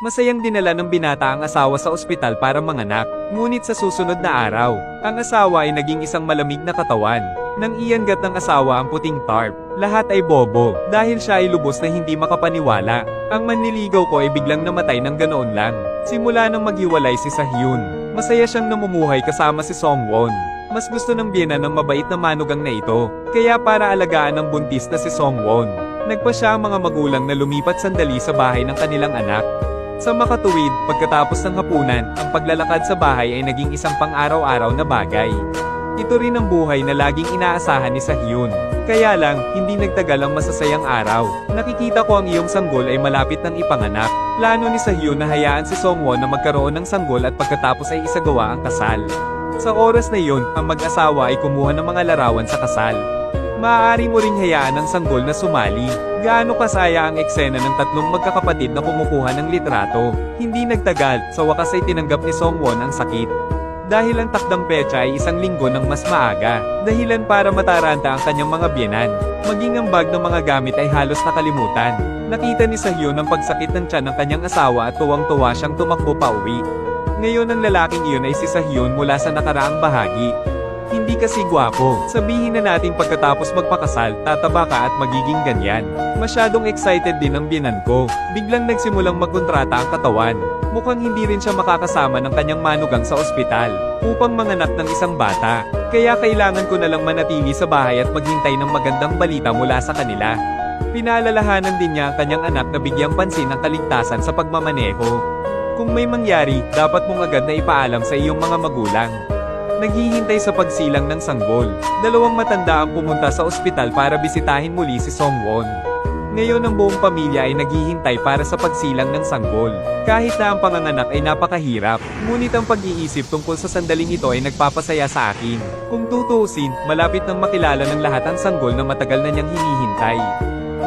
Masayang dinala ng binata ang asawa sa ospital para manganak, ngunit sa susunod na araw, ang asawa ay naging isang malamig na katawan. Nang iyangat ng asawa ang puting tarp, lahat ay bobo, dahil siya ay lubos na hindi makapaniwala. Ang manliligaw ko ay biglang namatay ng ganoon lang. Simula nang maghiwalay si Sahyun, masaya siyang namumuhay kasama si Songwon. Mas gusto ng biyena ng mabait na manugang na ito, kaya para alagaan ang buntis na si Songwon, nagpa siya ang mga magulang na lumipat sandali sa bahay ng kanilang anak. Sa makatuwid, pagkatapos ng hapunan, ang paglalakad sa bahay ay naging isang pang-araw-araw na bagay. Ito rin ang buhay na laging inaasahan ni Sahyun. Kaya lang, hindi nagtagal ang masasayang araw. Nakikita ko ang iyong sanggol ay malapit ng ipanganak. Plano ni Sahyun na hayaan si Songwon na magkaroon ng sanggol at pagkatapos ay isagawa ang kasal. Sa oras na iyon, ang mag-asawa ay kumuha ng mga larawan sa kasal. Maaari mo ring hayaan ang sanggol na sumali. Gaano kasaya ang eksena ng tatlong magkakapatid na kumukuha ng litrato. Hindi nagtagal, sa wakas ay tinanggap ni Songwon ang sakit. Dahil ang takdang petsa ay isang linggo ng mas maaga, dahilan para mataranta ang kanyang mga biyenan. Maging ang bag ng mga gamit ay halos nakalimutan. Nakita ni Sahyun ang pagsakit ng tiyan ng kanyang asawa at tuwang-tuwa siyang tumakbo pa uwi. Ngayon ang lalaking iyon ay si Sahyun mula sa nakaraang bahagi. Hindi kasi gwapo. Sabihin na natin pagkatapos magpakasal, tataba ka at magiging ganyan. Masyadong excited din ang biyenan ko. Biglang nagsimulang magkontrata ang katawan. Mukhang hindi rin siya makakasama ng kanyang manugang sa ospital upang manganak ng isang bata. Kaya kailangan ko na lang manatili sa bahay at maghintay ng magandang balita mula sa kanila. Pinaalalahanan din niya ang kanyang anak na bigyang pansin ang kaligtasan sa pagmamaneho. Kung may mangyari, dapat mong agad na ipaalam sa iyong mga magulang. Naghihintay sa pagsilang ng sanggol. Dalawang matanda ang pumunta sa ospital para bisitahin muli si Songwon. Ngayon ang buong pamilya ay naghihintay para sa pagsilang ng sanggol. Kahit na ang panganganak ay napakahirap, ngunit ang pag-iisip tungkol sa sandaling ito ay nagpapasaya sa akin. Kung tutuusin, malapit nang makilala ng lahat ang sanggol na matagal na niyang hinihintay.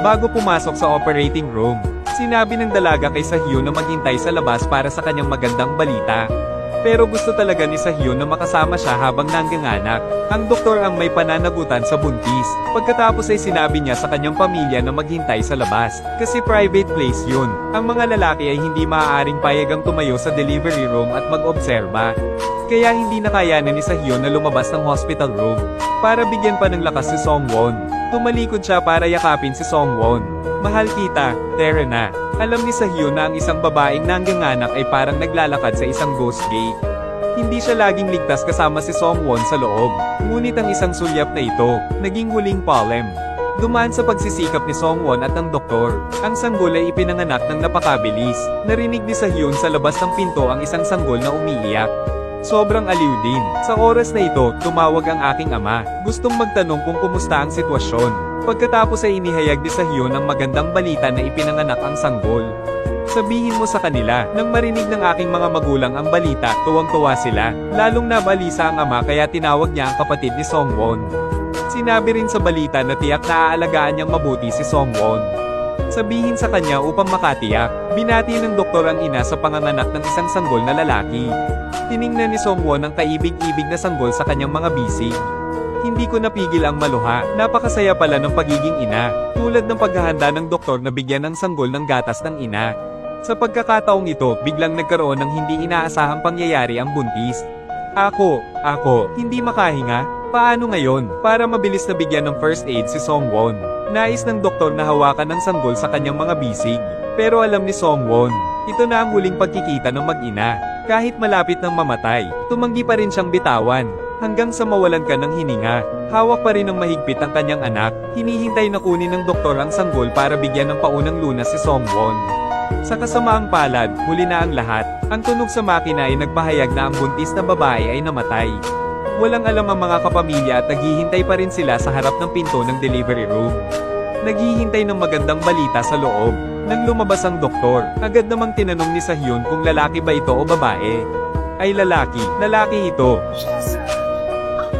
Bago pumasok sa operating room, sinabi ng dalaga kay Sahyun na maghintay sa labas para sa kanyang magandang balita. Pero gusto talaga ni Sahyun na makasama siya habang nangganganak. Ang doktor ang may pananagutan sa buntis. Pagkatapos ay sinabi niya sa kanyang pamilya na maghintay sa labas, kasi private place yun. Ang mga lalaki ay hindi maaaring payagang tumayo sa delivery room at mag-obserba. Kaya hindi nakayanan ni Sahyun na lumabas ng hospital room. Para bigyan pa ng lakas si Songwon, tumalikod siya para yakapin si Songwon. Mahal kita, tara na. Alam ni Sahyun na ang isang babaeng nangganganak ay parang naglalakad sa isang ghost gate. Hindi siya laging ligtas kasama si Songwon sa loob. Ngunit ang isang sulyap na ito, naging huling palem. Dumaan sa pagsisikap ni Songwon at ng doktor, ang sanggol ay ipinanganak ng napakabilis. Narinig ni Sahyun sa labas ng pinto ang isang sanggol na umiiyak. Sobrang aliw din. Sa oras na ito, tumawag ang aking ama. Gustong magtanong kung kumusta ang sitwasyon. Pagkatapos ay inihayag ni Sahyun ang magandang balita na ipinanganak ang sanggol. Sabihin mo sa kanila, nang marinig ng aking mga magulang ang balita, tuwang-tuwa sila. Lalong nabalisa ang ama kaya tinawag niya ang kapatid ni Songwon. Sinabi rin sa balita na tiyak na aalagaan niyang mabuti si Songwon. Sabihin sa kanya upang makatiyak, binati ng doktor ang ina sa panganganak ng isang sanggol na lalaki. Tiningnan ni Songwon ang kaibig-ibig na sanggol sa kanyang mga bisig. Hindi ko napigil ang maluha, napakasaya pala ng pagiging ina, tulad ng paghahanda ng doktor na bigyan ng sanggol ng gatas ng ina. Sa pagkakataong ito, biglang nagkaroon ng hindi inaasahang pangyayari ang buntis. Ako, hindi makahinga? Paano ngayon? Para mabilis na bigyan ng first aid si Songwon. Nais ng doktor na hawakan ng sanggol sa kanyang mga bisig. Pero alam ni Songwon, ito na ang huling pagkikita ng mag-ina. Kahit malapit ng mamatay, tumanggi pa rin siyang bitawan. Hanggang sa mawalan ka ng hininga, hawak pa rin ng mahigpit ang kanyang anak, hinihintay na kunin ng doktor ang sanggol para bigyan ng paunang lunas si Songwon. Sa kasamaang palad, huli na ang lahat. Ang tunog sa makina ay nagpahayag na ang buntis na babae ay namatay. Walang alam ang mga kapamilya at naghihintay pa rin sila sa harap ng pinto ng delivery room. Naghihintay ng magandang balita sa loob. Nang lumabas ang doktor, agad namang tinanong ni Sahyun kung lalaki ba ito o babae. Ay lalaki ito.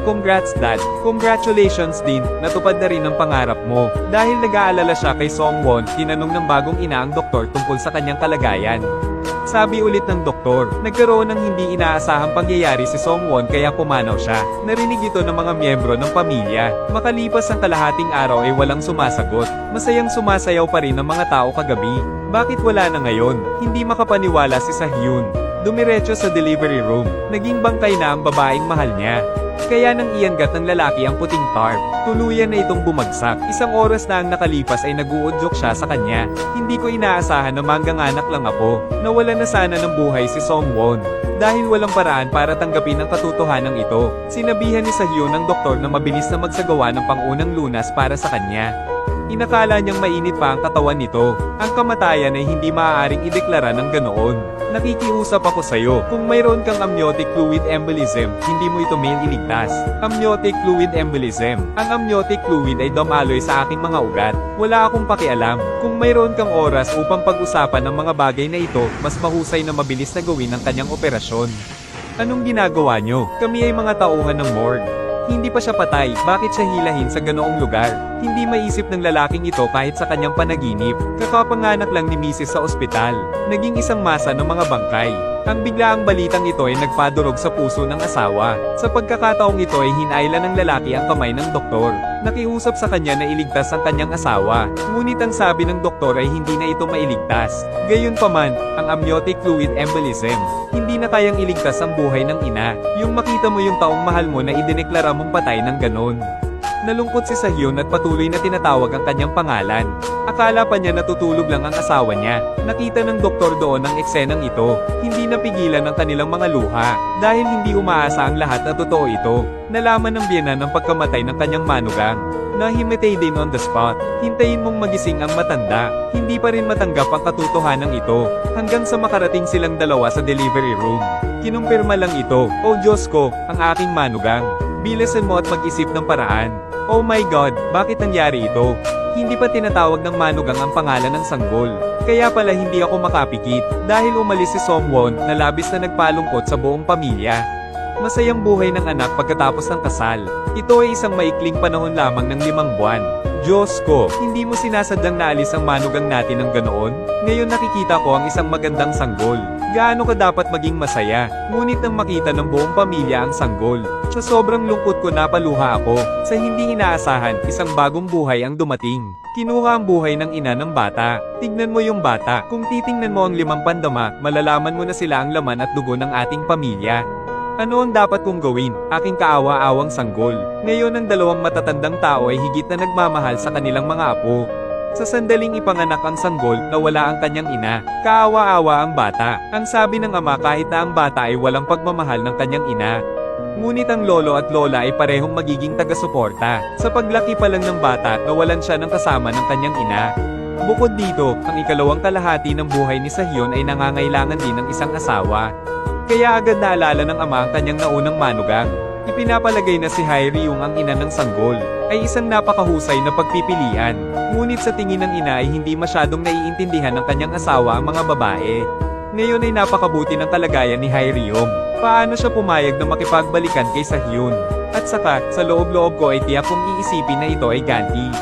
Congrats dad, congratulations din, natupad na rin ang pangarap mo. Dahil nag-aalala siya kay Songwon, tinanong ng bagong ina ang doktor tungkol sa kanyang kalagayan. Sabi ulit ng doktor, nagkaroon ng hindi inaasahang pangyayari si Songwon kaya pumanaw siya. Narinig ito ng mga miyembro ng pamilya. Makalipas ang kalahating araw ay walang sumasagot. Masayang sumasayaw pa rin ang mga tao kagabi. Bakit wala na ngayon? Hindi makapaniwala si Sahyun. Dumiretso sa delivery room. Naging bangkay na ang babaeng mahal niya. Kaya nang iyangat ng lalaki ang puting tarp, tuluyan na itong bumagsak. Isang oras na ang nakalipas ay nag-uudyok siya sa kanya. Hindi ko inaasahan na mangganganak lang ako. Nawalan na sana ng buhay si Songwon. Dahil walang paraan para tanggapin ang katotohanan ito, sinabihan ni Sahyun ng doktor na mabilis na magsagawa ng pangunang lunas para sa kanya. Inakala niyang mainit pa ang katawan nito. Ang kamatayan ay hindi maaaring ideklara ng ganoon. Nakikiusap ako sa'yo, kung mayroon kang amniotic fluid embolism, hindi mo ito may iligtas. Amniotic fluid embolism. Ang amniotic fluid ay dumaloy sa aking mga ugat. Wala akong pakialam. Kung mayroon kang oras upang pag-usapan ng mga bagay na ito, mas mahusay na mabilis na gawin ang kanyang operasyon. Anong ginagawa niyo? Kami ay mga tauhan ng morgue. Hindi pa siya patay, bakit siya hilahin sa ganoong lugar? Hindi maisip ng lalaking ito kahit sa kanyang panaginip. Kakapanganak lang ni Mrs. sa ospital. Naging isang masa ng mga bangkay. Ang biglaang balitang ito ay nagpadurog sa puso ng asawa. Sa pagkakataong ito ay hinailan ng lalaki ang kamay ng doktor. Nakiusap sa kanya na iligtas ang kanyang asawa. Ngunit ang sabi ng doktor ay hindi na ito mailigtas. Gayunpaman, ang amniotic fluid embolism, hindi na kayang iligtas ang buhay ng ina. Yung makita mo yung taong mahal mo na idineklara mong patay ng ganon. Nalungkot si Sahyun at patuloy na tinatawag ang kanyang pangalan. Akala pa niya natutulog lang ang asawa niya. Nakita ng doktor doon ang eksenang ito. Hindi napigilan ang kanilang mga luha. Dahil hindi umaasa ang lahat na totoo ito. Nalaman ng biyenan ang pagkamatay ng kanyang manugang. Nahimatay din on the spot. Hintayin mong magising ang matanda. Hindi pa rin matanggap ang katotohanan ito. Hanggang sa makarating silang dalawa sa delivery room. Kinumpirma lang ito. Oh Diyos ko, ang aking manugang. Bilisan mo at mag-isip ng paraan. Oh my God, bakit nangyari ito? Hindi pa tinatawag ng manugang ang pangalan ng sanggol. Kaya pala hindi ako makapikit, dahil umalis si Songwon na labis na nagpalungkot sa buong pamilya. Masayang buhay ng anak pagkatapos ng kasal. Ito ay isang maikling panahon lamang ng 5 buwan. Diyos ko, hindi mo sinasadyang naalis ang manugang natin ng ganoon? Ngayon nakikita ko ang isang magandang sanggol. Gaano ka dapat maging masaya, ngunit nang makita ng buong pamilya ang sanggol. Sa sobrang lungkot ko napaluha ako, sa hindi inaasahan, isang bagong buhay ang dumating. Kinuha ang buhay ng ina ng bata. Tignan mo yung bata, kung titingnan mo ang 5 pandama, malalaman mo na sila ang laman at dugo ng ating pamilya. Ano ang dapat kong gawin, aking kaawa-awang sanggol? Ngayon ang 2 matatandang tao ay higit na nagmamahal sa kanilang mga apo. Sa sandaling ipanganak ang sanggol, nawala ang kanyang ina. Kaawa-awa ang bata. Ang sabi ng ama kahit na ang bata ay walang pagmamahal ng kanyang ina. Ngunit ang lolo at lola ay parehong magiging taga-suporta. Sa paglaki pa lang ng bata, nawalan siya ng kasama ng kanyang ina. Bukod dito, ang ikalawang kalahati ng buhay ni Sahyun ay nangangailangan din ng isang asawa. Kaya agad naalala ng ama ang kanyang naunang manugang. Ipinapalagay na si Hae-ryung ang ina ng sanggol, ay isang napakahusay na pagpipilian. Ngunit sa tingin ng ina ay hindi masyadong naiintindihan ng kanyang asawa ang mga babae. Ngayon ay napakabuti ng kalagayan ni Hae-ryung. Paano siya pumayag na makipagbalikan kay Sahyun? At saka, sa loob-loob ko ay tiyak kong iisipin na ito ay ganti.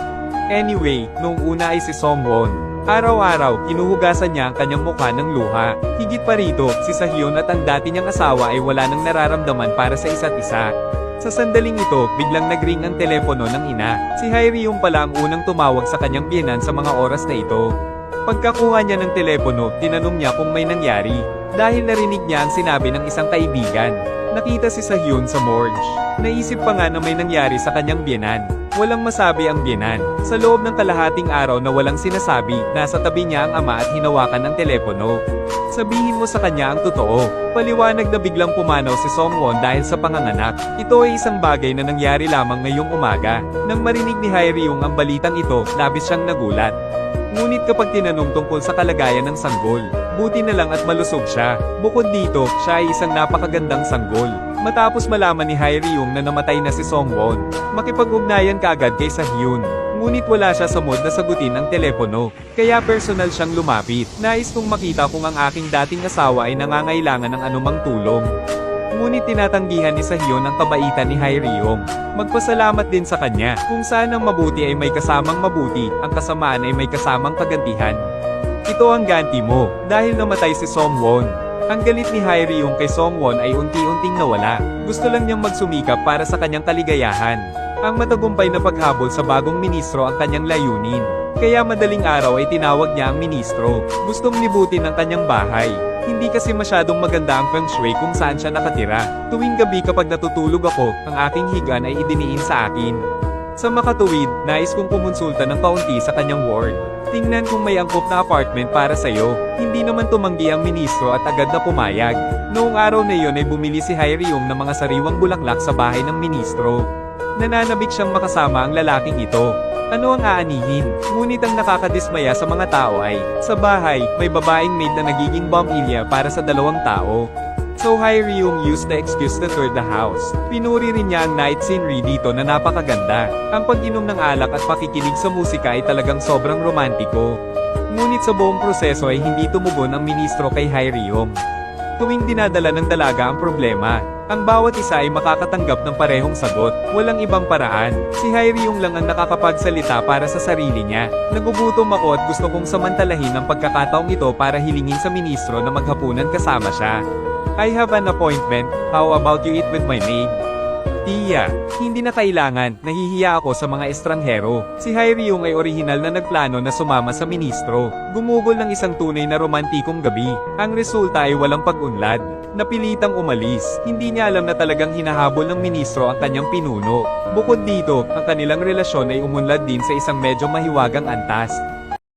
Anyway, noong una ay si Songwon. Araw-araw, kinuhugasan niya ang kanyang mukha ng luha. Higit pa rito, si Sahyun at ang dati niyang asawa ay wala nang nararamdaman para sa isa't isa. Sa sandaling ito, biglang nagring ang telepono ng ina. Si Hae-ryung pala ang unang tumawag sa kanyang biyenan sa mga oras na ito. Pagkakuha niya ng telepono, tinanong niya kung may nangyari. Dahil narinig niya ang sinabi ng isang kaibigan. Nakita si Sahyun sa morgue. Naisip pa nga na may nangyari sa kanyang biyenan. Walang masabi ang biyenan. Sa loob ng kalahating araw na walang sinasabi, nasa tabi niya ang ama at hinawakan ng telepono. Sabihin mo sa kanya ang totoo. Paliwanag na biglang pumanaw si Songwon dahil sa panganganak. Ito ay isang bagay na nangyari lamang ngayong umaga. Nang marinig ni Hae-ryung ang balitang ito, labis siyang nagulat. Ngunit kapag tinanong tungkol sa kalagayan ng sanggol, buti na lang at malusog siya. Bukod dito, siya ay isang napakagandang sanggol. Matapos malaman ni Hae-ryung na namatay na si Songwon, makipag-ugnayan kaagad kay Sahyun. Ngunit wala siya sa mood na sagutin ang telepono. Kaya personal siyang lumapit. Nais kong makita kung ang aking dating asawa ay nangangailangan ng anumang tulong. Ngunit tinatanggihan ni Sahyun ang kabaitan ni Hae-ryung. Magpasalamat din sa kanya. Kung saan ang mabuti ay may kasamang mabuti, ang kasamaan ay may kasamang kagantihan. Ito ang ganti mo, dahil namatay si Songwon. Ang galit ni Hae-ryung kay Songwon ay unti-unting nawala. Gusto lang niyang magsumikap para sa kanyang kaligayahan. Ang matagumpay na paghabol sa bagong ministro ang kanyang layunin. Kaya madaling araw ay tinawag niya ang ministro. Gustong libutin ang kanyang bahay. Hindi kasi masyadong maganda ang feng shui kung saan siya nakatira. Tuwing gabi kapag natutulog ako, ang aking higaan ay idiniin sa akin. Sa makatuwid, nais kong kumonsulta ng kaunti sa kanyang ward. Tingnan kung may angkop na apartment para sa'yo. Hindi naman tumanggi ang ministro at agad na pumayag. Noong araw na iyon ay bumili si Hyrium ng mga sariwang bulaklak sa bahay ng ministro. Nananabik siyang makasama ang lalaking ito. Ano ang aanihin? Ngunit ang nakakadismaya sa mga tao ay, sa bahay, may babaeng maid na nagiging bomb area para sa 2 tao. So Hyrium used the excuse to tour the house. Pinuri rin niya ang night scenery dito na napakaganda. Ang pag-inom ng alak at pakikinig sa musika ay talagang sobrang romantiko. Ngunit sa buong proseso ay hindi tumugon ang ministro kay Hyrium. Tuwing dinadala ng dalaga ang problema, ang bawat isa ay makakatanggap ng parehong sagot, walang ibang paraan. Si Hyrium lang ang nakakapagsalita para sa sarili niya. Nagugutom ako at gusto kong samantalahin ang pagkakataong ito para hilingin sa ministro na maghapunan kasama siya. I have an appointment, how about you eat with my maid? Tiya, hindi na kailangan, nahihiya ako sa mga estranghero. Si Hyrium ay orihinal na nagplano na sumama sa ministro. Gumugol ng isang tunay na romantikong gabi. Ang resulta ay walang pag-unlad. Napilitang umalis. Hindi niya alam na talagang hinahabol ng ministro ang kanyang pinuno. Bukod dito, ang kanilang relasyon ay umunlad din sa isang medyo mahiwagang antas.